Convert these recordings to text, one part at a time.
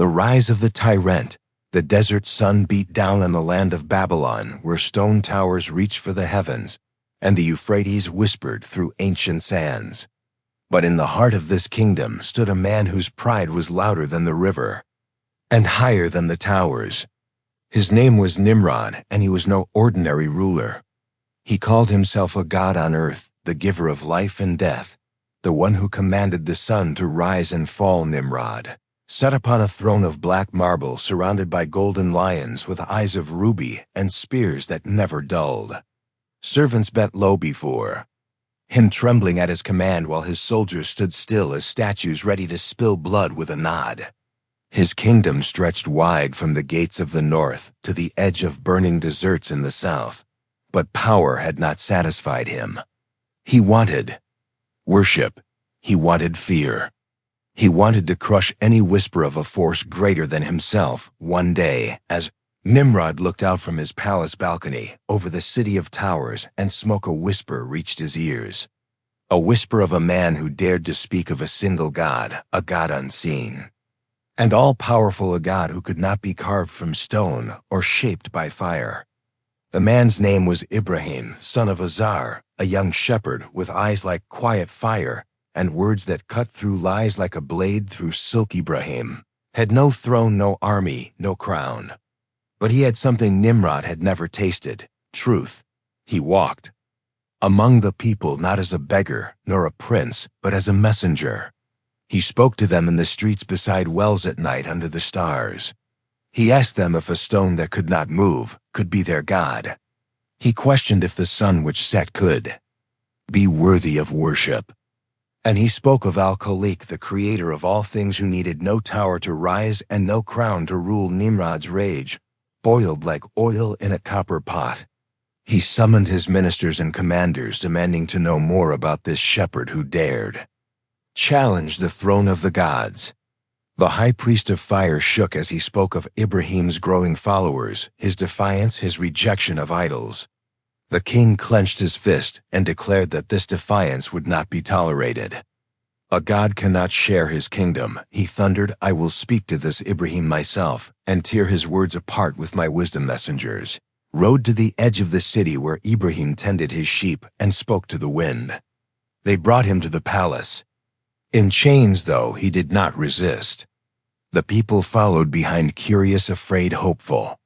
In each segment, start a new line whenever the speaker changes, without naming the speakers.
The rise of the tyrant. The desert sun beat down on the land of Babylon, where stone towers reached for the heavens, and the Euphrates whispered through ancient sands. But in the heart of this kingdom stood a man whose pride was louder than the river, and higher than the towers. His name was Nimrod, and he was no ordinary ruler. He called himself a god on earth, the giver of life and death, the one who commanded the sun to rise and fall. Nimrod sat upon a throne of black marble surrounded by golden lions with eyes of ruby and spears that never dulled. Servants bent low before him, trembling at his command, while his soldiers stood still as statues ready to spill blood with a nod. His kingdom stretched wide from the gates of the north to the edge of burning deserts in the south, but power had not satisfied him. He wanted worship. He wanted fear. He wanted to crush any whisper of a force greater than himself. One day, as Nimrod looked out from his palace balcony over the city of towers, and smoke, a whisper reached his ears. A whisper of a man who dared to speak of a single God, a God unseen, and all-powerful, a God who could not be carved from stone or shaped by fire. The man's name was Ibrahim, son of Azar, a young shepherd with eyes like quiet fire and words that cut through lies like a blade through silk. Ibrahim had no throne, no army, no crown. But he had something Nimrod had never tasted: truth. He walked among the people not as a beggar nor a prince, but as a messenger. He spoke to them in the streets beside wells at night under the stars. He asked them if a stone that could not move could be their God. He questioned if the sun which set could be worthy of worship. And he spoke of Al-Khaliq, the creator of all things, who needed no tower to rise and no crown to rule. Nimrod's rage boiled like oil in a copper pot. He summoned his ministers and commanders, demanding to know more about this shepherd who dared challenge the throne of the gods. The high priest of fire shook as he spoke of Ibrahim's growing followers, his defiance, his rejection of idols. The king clenched his fist and declared that this defiance would not be tolerated. A god cannot share his kingdom, he thundered. I will speak to this Ibrahim myself and tear his words apart with my wisdom messengers. Rode to the edge of the city where Ibrahim tended his sheep and spoke to the wind. They brought him to the palace. In chains, though, he did not resist. The people followed behind, curious, afraid, hopeful.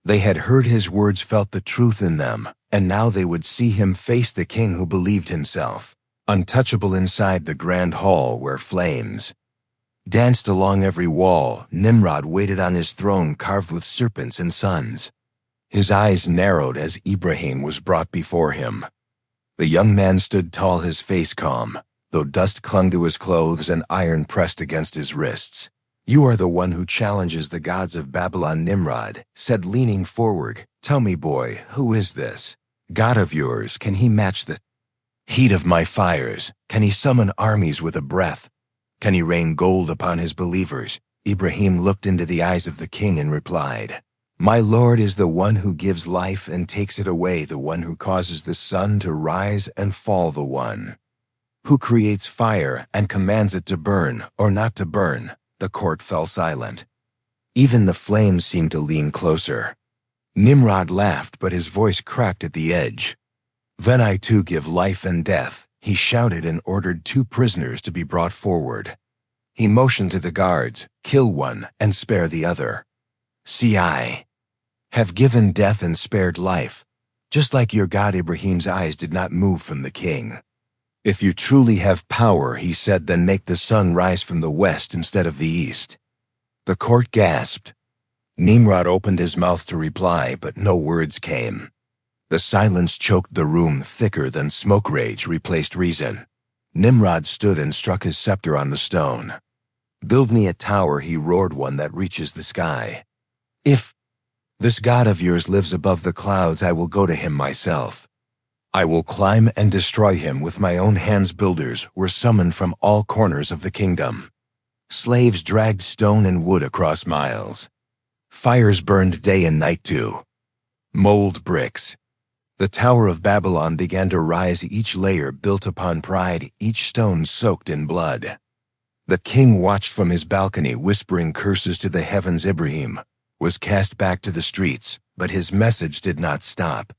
They had heard his words, felt the truth in them, and now they would see him face the king who believed himself untouchable. Inside the grand hall where flames danced along every wall, Nimrod waited on his throne carved with serpents and suns. His eyes narrowed as Ibrahim was brought before him. The young man stood tall, his face calm, though dust clung to his clothes and iron pressed against his wrists. You are the one who challenges the gods of Babylon, Nimrod said, leaning forward. Tell me, boy, who is this God of yours? Can he match the heat of my fires? Can he summon armies with a breath? Can he rain gold upon his believers? Ibrahim looked into the eyes of the king and replied, My Lord is the one who gives life and takes it away, the one who causes the sun to rise and fall, the one who creates fire and commands it to burn or not to burn. The court fell silent. Even the flames seemed to lean closer. Nimrod laughed, but his voice cracked at the edge. Then I too give life and death, he shouted, and ordered 2 prisoners to be brought forward. He motioned to the guards, kill one and spare the other. See, I have given death and spared life, just like your God. Ibrahim's eyes did not move from the king. If you truly have power, he said, then make the sun rise from the west instead of the east. The court gasped. Nimrod opened his mouth to reply, but no words came. The silence choked the room. Thicker than smoke, rage replaced reason. Nimrod stood and struck his scepter on the stone. Build me a tower, he roared, one that reaches the sky. If this God of yours lives above the clouds, I will go to him myself. I will climb and destroy him with my own hands. Builders were summoned from all corners of the kingdom. Slaves dragged stone and wood across miles. Fires burned day and night to mold bricks. The Tower of Babylon began to rise, each layer built upon pride, each stone soaked in blood. The king watched from his balcony, whispering curses to the heavens. Ibrahim was cast back to the streets, but his message did not stop.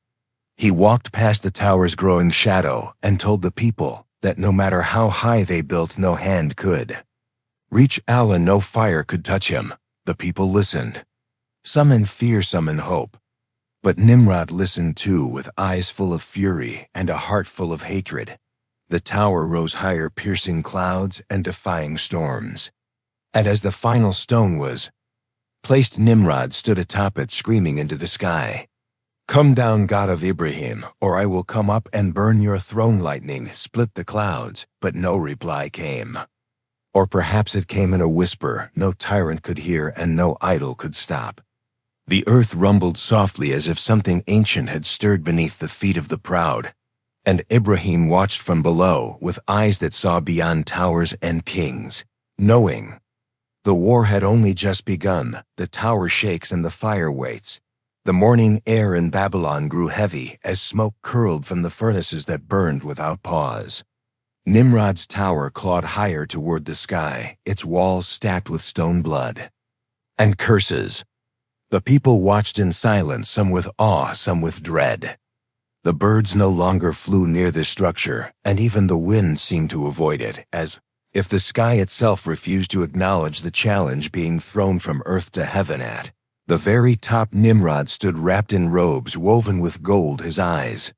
He walked past the tower's growing shadow and told the people that no matter how high they built, no hand could reach Allah, no fire could touch him. The people listened, some in fear, some in hope. But Nimrod listened too, with eyes full of fury and a heart full of hatred. The tower rose higher, piercing clouds and defying storms. And as the final stone was placed, Nimrod stood atop it, screaming into the sky, "Come down, God of Ibrahim, or I will come up and burn your throne." Lightning split the clouds, but no reply came. Or perhaps it came in a whisper no tyrant could hear and no idol could stop. The earth rumbled softly, as if something ancient had stirred beneath the feet of the proud, and Ibrahim watched from below with eyes that saw beyond towers and kings, knowing the war had only just begun. The tower shakes and the fire waits. The morning air in Babylon grew heavy as smoke curled from the furnaces that burned without pause. Nimrod's tower clawed higher toward the sky, its walls stacked with stone, blood, and curses. The people watched in silence, some with awe, some with dread. The birds no longer flew near the structure, and even the wind seemed to avoid it, as if the sky itself refused to acknowledge the challenge being thrown from earth to heaven. At the very top, Nimrod stood wrapped in robes woven with gold, his eyes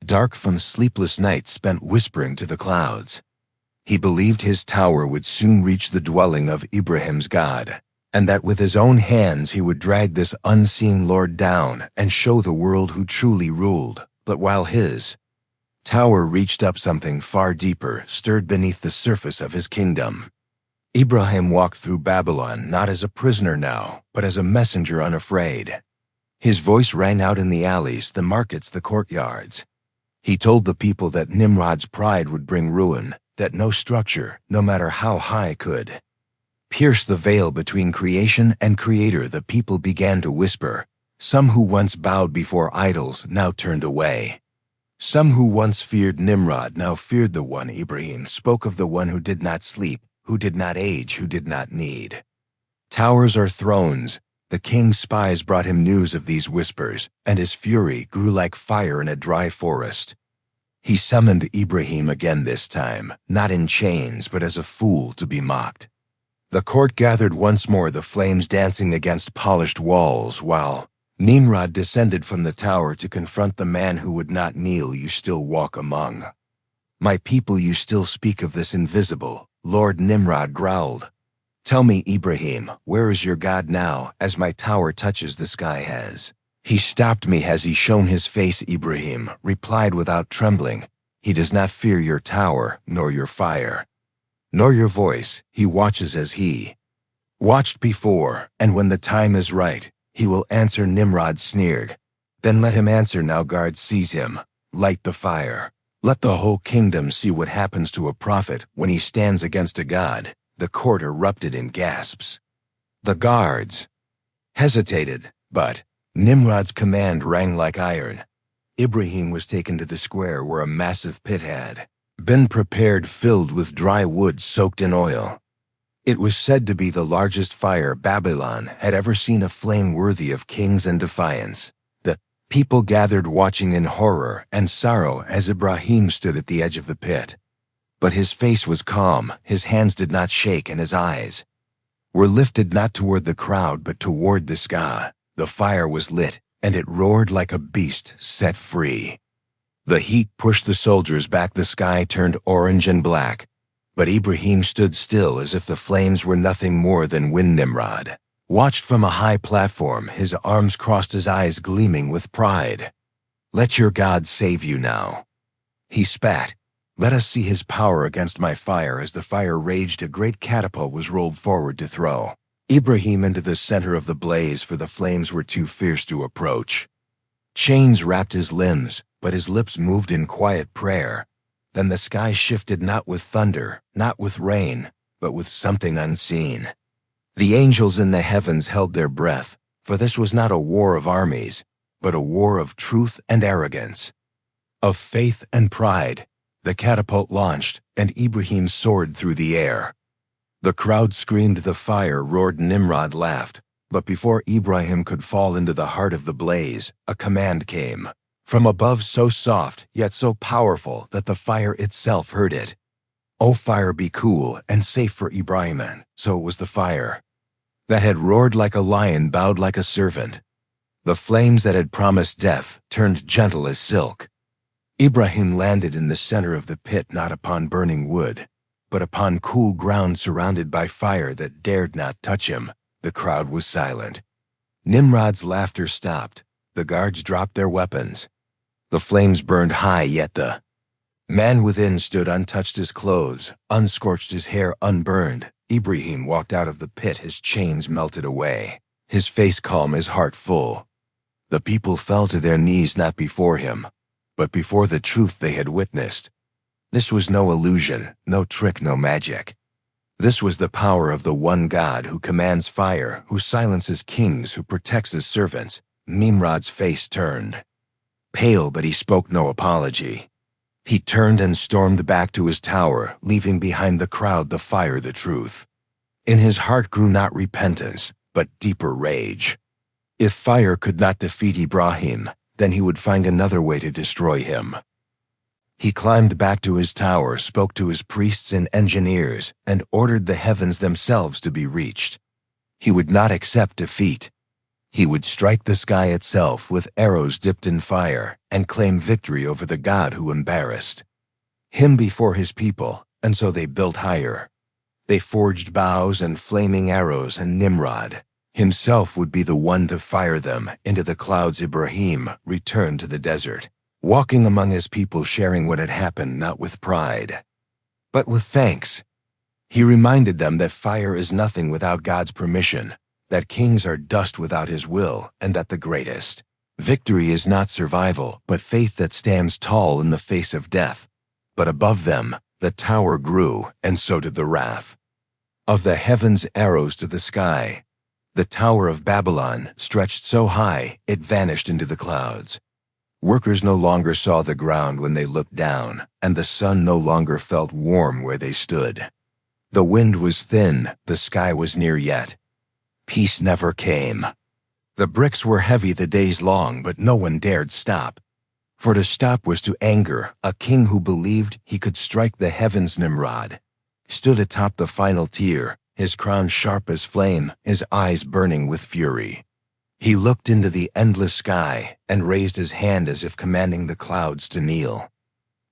dark from sleepless nights spent whispering to the clouds. He believed his tower would soon reach the dwelling of Ibrahim's God, and that with his own hands he would drag this unseen Lord down and show the world who truly ruled. But while his tower reached up, something far deeper stirred beneath the surface of his kingdom. Ibrahim walked through Babylon not as a prisoner now, but as a messenger unafraid. His voice rang out in the alleys, the markets, the courtyards. He told the people that Nimrod's pride would bring ruin, that no structure, no matter how high, could pierce the veil between creation and creator. The people began to whisper. Some who once bowed before idols now turned away. Some who once feared Nimrod now feared the one. Ibrahim spoke of the one who did not sleep, who did not age, who did not need towers or thrones. The king's spies brought him news of these whispers, and his fury grew like fire in a dry forest. He summoned Ibrahim again, this time, not in chains, but as a fool to be mocked. The court gathered once more, the flames dancing against polished walls, while Nimrod descended from the tower to confront the man who would not kneel. "You still walk among my people, you still speak of this invisible Lord," Nimrod growled. "Tell me, Ibrahim, where is your God now, as my tower touches the sky? Has he stopped me? Has he shown his face?" Ibrahim replied without trembling, "He does not fear your tower, nor your fire, nor your voice. He watches as he watched before, and when the time is right, he will answer." Nimrod sneered. "Then let him answer now. Guards, seize him. Light the fire. Let the whole kingdom see what happens to a prophet when he stands against a god." The court erupted in gasps. The guards hesitated, but Nimrod's command rang like iron. Ibrahim was taken to the square where a massive pit had been prepared, filled with dry wood soaked in oil. It was said to be the largest fire Babylon had ever seen, a flame worthy of kings and defiance. The people gathered, watching in horror and sorrow as Ibrahim stood at the edge of the pit. But his face was calm, his hands did not shake, and his eyes were lifted not toward the crowd but toward the sky. The fire was lit, and it roared like a beast set free. The heat pushed the soldiers back, the sky turned orange and black. But Ibrahim stood still, as if the flames were nothing more than wind. Nimrod watched from a high platform, his arms crossed, his eyes gleaming with pride. "Let your God save you now," he spat. "Let us see his power against my fire." As the fire raged, a great catapult was rolled forward to throw Ibrahim into the center of the blaze, for the flames were too fierce to approach. Chains wrapped his limbs, but his lips moved in quiet prayer. Then the sky shifted, not with thunder, not with rain, but with something unseen. The angels in the heavens held their breath, for this was not a war of armies, but a war of truth and arrogance, of faith and pride. The catapult launched, and Ibrahim soared through the air. The crowd screamed, the fire roared, Nimrod laughed. But before Ibrahim could fall into the heart of the blaze, a command came from above, so soft yet so powerful that the fire itself heard it. "O fire, be cool and safe for Ibrahim." So it was the fire that had roared like a lion, bowed like a servant. The flames that had promised death turned gentle as silk. Ibrahim landed in the center of the pit, not upon burning wood, but upon cool ground surrounded by fire that dared not touch him. The crowd was silent. Nimrod's laughter stopped. The guards dropped their weapons. The flames burned high, yet the man within stood untouched, his clothes unscorched, his hair unburned. Ibrahim walked out of the pit, his chains melted away, his face calm, his heart full. The people fell to their knees, not before him, but before the truth they had witnessed. This was no illusion, no trick, no magic. This was the power of the one God who commands fire, who silences kings, who protects his servants. Nimrod's face turned pale, but he spoke no apology. He turned and stormed back to his tower, leaving behind the crowd the fire, the truth. In his heart grew not repentance, but deeper rage. If fire could not defeat Ibrahim, then he would find another way to destroy him. He climbed back to his tower, spoke to his priests and engineers, and ordered the heavens themselves to be reached. He would not accept defeat. He would strike the sky itself with arrows dipped in fire and claim victory over the God who embarrassed him before his people, and so they built higher. They forged bows and flaming arrows, and Nimrod himself would be the one to fire them into the clouds. Ibrahim returned to the desert, walking among his people, sharing what had happened, not with pride, but with thanks. He reminded them that fire is nothing without God's permission, that kings are dust without his will, and that the greatest victory is not survival, but faith that stands tall in the face of death. But above them, the tower grew, and so did the wrath of the heavens, arrows to the sky. The Tower of Babylon stretched so high, it vanished into the clouds. Workers no longer saw the ground when they looked down, and the sun no longer felt warm where they stood. The wind was thin, the sky was near, yet peace never came. The bricks were heavy the days long, but no one dared stop. For to stop was to anger a king who believed he could strike the heavens. Nimrod stood atop the final tier, his crown sharp as flame, his eyes burning with fury. He looked into the endless sky and raised his hand as if commanding the clouds to kneel.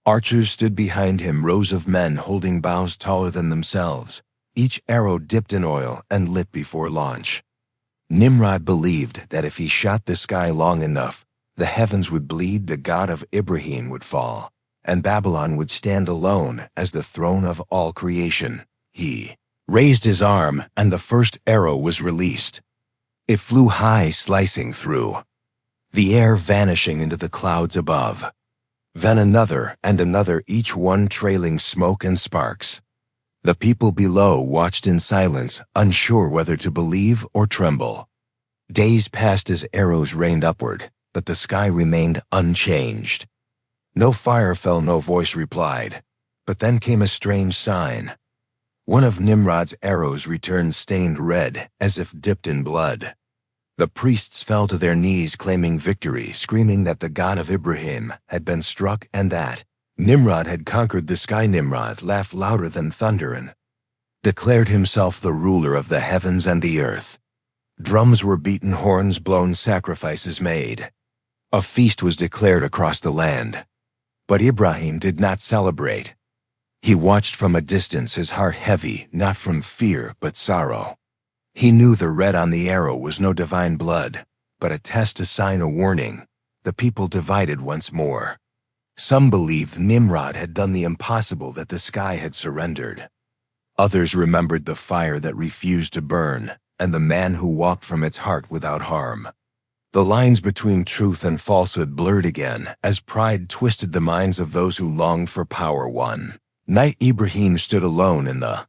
Archers stood behind him, rows of men holding bows taller than themselves, each arrow dipped in oil and lit before launch. Nimrod believed that if he shot the sky long enough, the heavens would bleed, the God of Ibrahim would fall, and Babylon would stand alone as the throne of all creation. He raised his arm, and the first arrow was released. It flew high, slicing through the air, vanishing into the clouds above. Then another and another, each one trailing smoke and sparks. The people below watched in silence, unsure whether to believe or tremble. Days passed as arrows rained upward, but the sky remained unchanged. No fire fell, no voice replied. But then came a strange sign. One of Nimrod's arrows returned stained red, as if dipped in blood. The priests fell to their knees, claiming victory, screaming that the God of Ibrahim had been struck and that Nimrod had conquered the sky. Nimrod laughed louder than thunder and declared himself the ruler of the heavens and the earth. Drums were beaten, horns blown, sacrifices made. A feast was declared across the land. But Ibrahim did not celebrate. He watched from a distance, his heart heavy, not from fear but sorrow. He knew the red on the arrow was no divine blood, but a test, a sign, a warning. The people divided once more. Some believed Nimrod had done the impossible, that the sky had surrendered. Others remembered the fire that refused to burn, and the man who walked from its heart without harm. The lines between truth and falsehood blurred again, as pride twisted the minds of those who longed for power. One night Ibrahim stood alone in the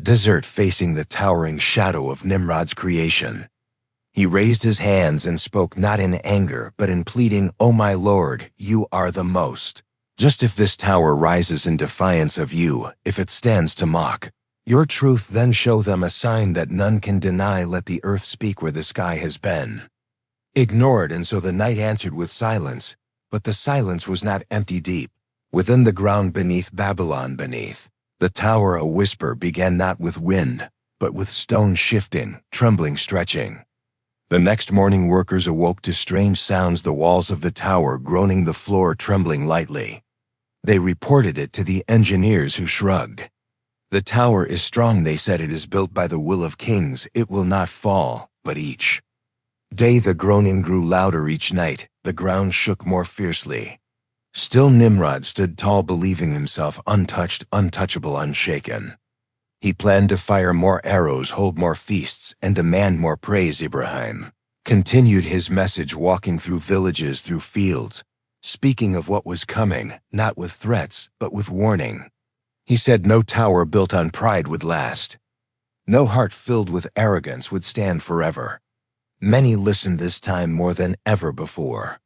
desert, facing the towering shadow of Nimrod's creation. He raised his hands and spoke, not in anger, but in pleading, "O my Lord, you are the most just. If this tower rises in defiance of you, if it stands to mock Your truth then show them a sign that none can deny. Let the earth speak where the sky has been. Ignored, and so the night answered with silence, but the silence was not empty deep. Within the ground beneath Babylon beneath, the tower a whisper began not with wind, but with stone shifting, trembling, stretching. The next morning workers awoke to strange sounds, the walls of the tower groaning, the floor trembling lightly. They reported it to the engineers, who shrugged. The tower is strong, they said. It is built by the will of kings. It will not fall, but each day the groaning grew louder, each night the ground shook more fiercely. Still Nimrod stood tall, believing himself untouched, untouchable, unshaken. He planned to fire more arrows, hold more feasts, and demand more praise. Ibrahim continued his message, walking through villages, through fields, speaking of what was coming, not with threats, but with warning. He said no tower built on pride would last. No heart filled with arrogance would stand forever. Many listened this time more than ever before.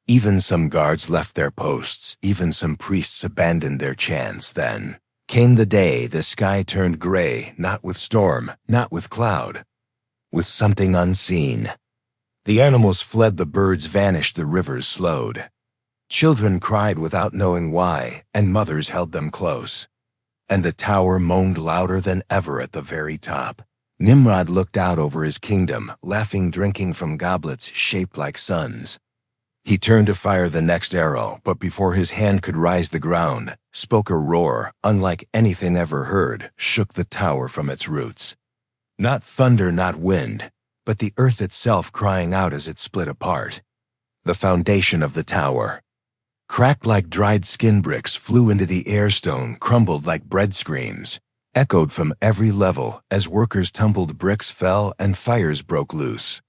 Even some guards left their posts, even some priests abandoned their chants. Then came the day the sky turned gray, not with storm, not with cloud, with something unseen. The animals fled, the birds vanished, the rivers slowed. Children cried without knowing why, and mothers held them close. And the tower moaned louder than ever at the very top. Nimrod looked out over his kingdom, laughing, drinking from goblets shaped like suns. He turned to fire the next arrow, but before his hand could rise, the ground spoke. A roar, unlike anything ever heard, shook the tower from its roots. Not thunder, not wind, but the earth itself crying out as it split apart. The foundation of the tower cracked like dried skin, bricks flew into the air, stone crumbled like bread, screams echoed from every level as workers tumbled, bricks fell and fires broke loose.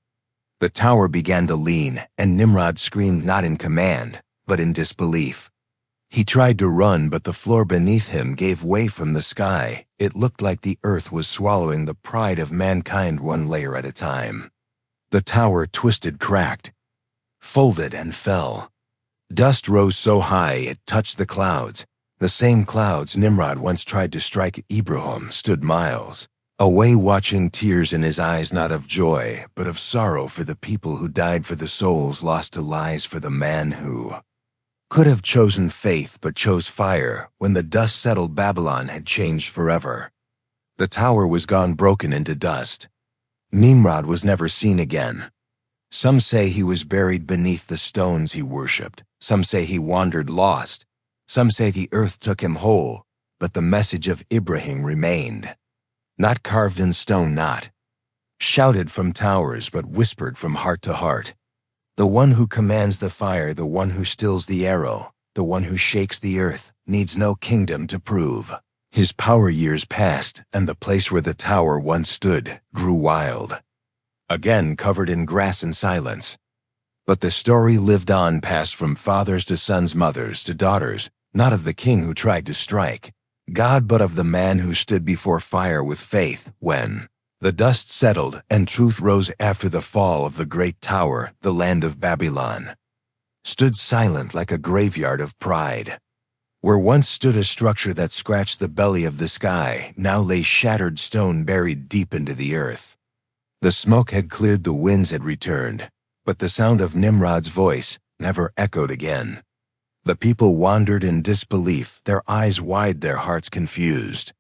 The tower began to lean, and Nimrod screamed, not in command, but in disbelief. He tried to run, but the floor beneath him gave way from the sky. It looked like the earth was swallowing the pride of mankind, one layer at a time. The tower twisted, cracked, folded, and fell. Dust rose so high it touched the clouds. The same clouds Nimrod once tried to strike. Ibrahim stood miles away, watching, tears in his eyes, not of joy, but of sorrow for the people who died, for the souls lost to lies, for the man who could have chosen faith but chose fire. When the dust settled, Babylon had changed forever. The tower was gone, broken into dust. Nimrod was never seen again. Some say he was buried beneath the stones he worshipped. Some say he wandered lost. Some say the earth took him whole, but the message of Ibrahim remained. Not carved in stone, not shouted from towers, but whispered from heart to heart. The one who commands the fire, the one who stills the arrow, the one who shakes the earth, needs no kingdom to prove his power. Years passed, and the place where the tower once stood grew wild, again covered in grass and silence. But the story lived on, passed from fathers to sons, mothers to daughters, not of the king who tried to strike God, but of the man who stood before fire with faith. When the dust settled and truth rose after the fall of the great tower, the land of Babylon stood silent like a graveyard of pride. Where once stood a structure that scratched the belly of the sky, now lay shattered stone buried deep into the earth. The smoke had cleared, the winds had returned, but the sound of Nimrod's voice never echoed again. The people wandered in disbelief, their eyes wide, their hearts confused.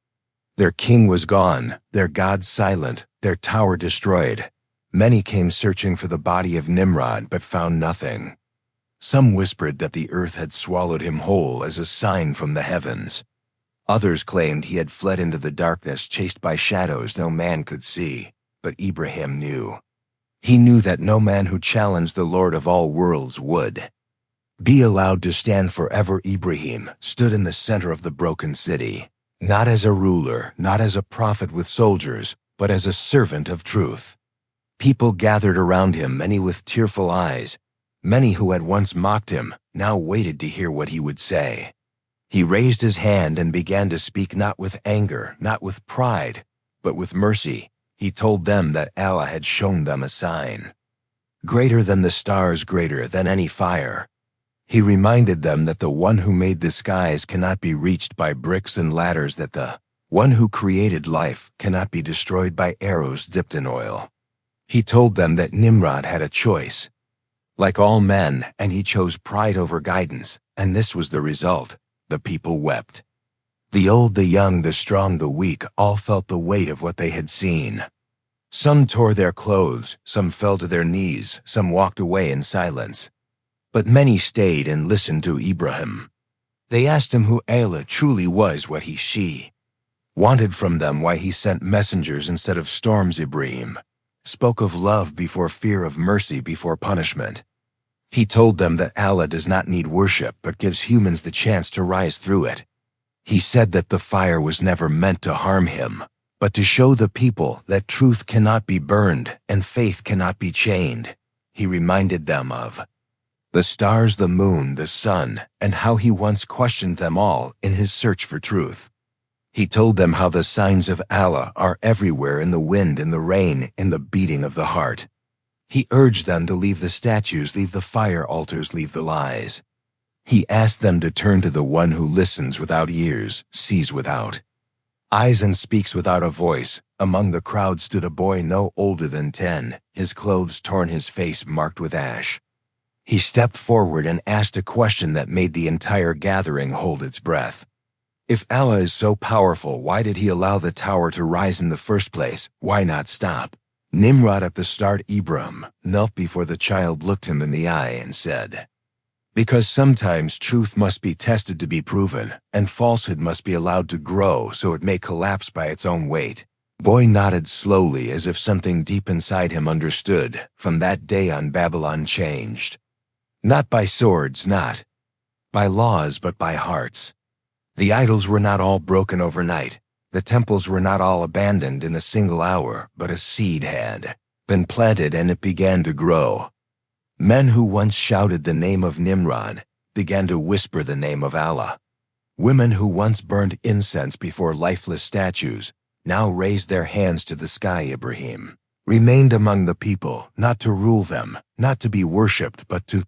Their king was gone, their god silent, their tower destroyed. Many came searching for the body of Nimrod, but found nothing. Some whispered that the earth had swallowed him whole as a sign from the heavens. Others claimed he had fled into the darkness, chased by shadows no man could see. But Ibrahim knew. He knew that no man who challenged the Lord of all worlds would be allowed to stand forever. Ibrahim stood in the center of the broken city, not as a ruler, not as a prophet with soldiers, but as a servant of truth. People gathered around him, many with tearful eyes. Many who had once mocked him now waited to hear what he would say. He raised his hand and began to speak, not with anger, not with pride, but with mercy. He told them that Allah had shown them a sign, greater than the stars, greater than any fire. He reminded them that the one who made the skies cannot be reached by bricks and ladders, that the One who created life cannot be destroyed by arrows dipped in oil. He told them that Nimrod had a choice, like all men, and he chose pride over guidance, and this was the result. The people wept. The old, the young, the strong, the weak, all felt the weight of what they had seen. Some tore their clothes, some fell to their knees, some walked away in silence. But many stayed and listened to Ibrahim. They asked him who Allah truly was, what she wanted from them, why he sent messengers instead of storms. Ibrahim spoke of love before fear, of mercy before punishment. He told them that Allah does not need worship but gives humans the chance to rise through it. He said that the fire was never meant to harm him, but to show the people that truth cannot be burned and faith cannot be chained. He reminded them of the stars, the moon, the sun, and how he once questioned them all in his search for truth. He told them how the signs of Allah are everywhere, in the wind, in the rain, in the beating of the heart. He urged them to leave the statues, leave the fire altars, leave the lies. He asked them to turn to the one who listens without ears, sees without eyes, and speaks without a voice. Among the crowd stood a boy no older than 10, his clothes torn, his face marked with ash. He stepped forward and asked a question that made the entire gathering hold its breath. If Allah is so powerful, why did he allow the tower to rise in the first place? Why not stop? Nimrod at the start. Ibrahim knelt before the child, looked him in the eye and said, because sometimes truth must be tested to be proven, and falsehood must be allowed to grow so it may collapse by its own weight. Boy nodded slowly as if something deep inside him understood. From that day on, Babylon changed. Not by swords, not by laws, but by hearts. The idols were not all broken overnight. The temples were not all abandoned in a single hour, but a seed had been planted and it began to grow. Men who once shouted the name of Nimrod began to whisper the name of Allah. Women who once burned incense before lifeless statues now raised their hands to the sky. Ibrahim remained among the people, not to rule them, not to be worshipped, but to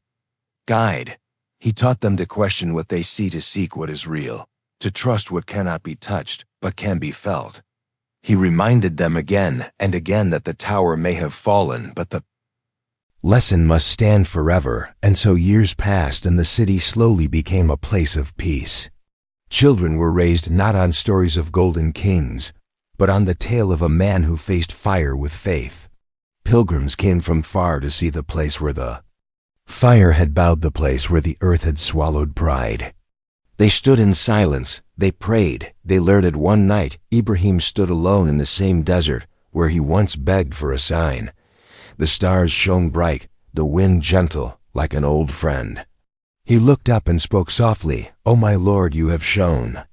guide. He taught them to question what they see, to seek what is real, to trust what cannot be touched but can be felt. He reminded them again and again that the tower may have fallen, but the lesson must stand forever. And so years passed, and the city slowly became a place of peace. Children were raised not on stories of golden kings, but on the tale of a man who faced fire with faith. Pilgrims came from far to see the place where the fire had bowed, the place where the earth had swallowed pride. They stood in silence, they prayed, they learned. One night, Ibrahim stood alone in the same desert where he once begged for a sign. The stars shone bright, the wind gentle, like an old friend. He looked up and spoke softly, "O my Lord, you have shown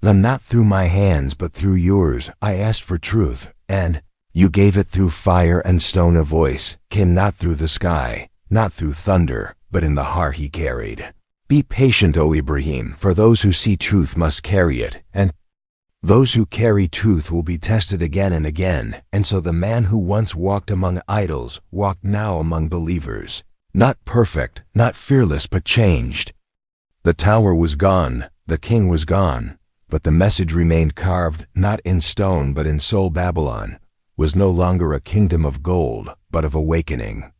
them not through my hands but through yours. I asked for truth, and you gave it through fire and stone. A voice came not through the sky, not through thunder, but in the heart he carried. Be patient, O Ibrahim, for those who see truth must carry it, and those who carry truth will be tested again and again." And so the man who once walked among idols walked now among believers. Not perfect, not fearless, but changed. The tower was gone, the king was gone, but the message remained carved not in stone but in soul. Babylon was no longer a kingdom of gold, but of awakening.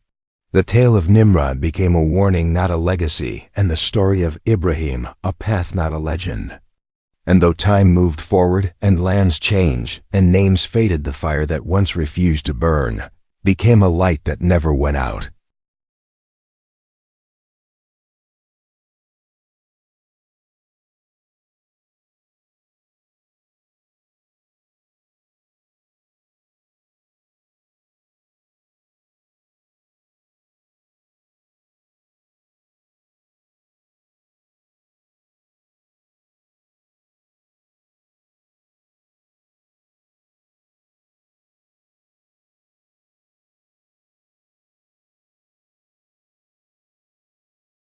The tale of Nimrod became a warning, not a legacy, and the story of Ibrahim a path, not a legend. And though time moved forward and lands changed and names faded, the fire that once refused to burn became a light that never went out.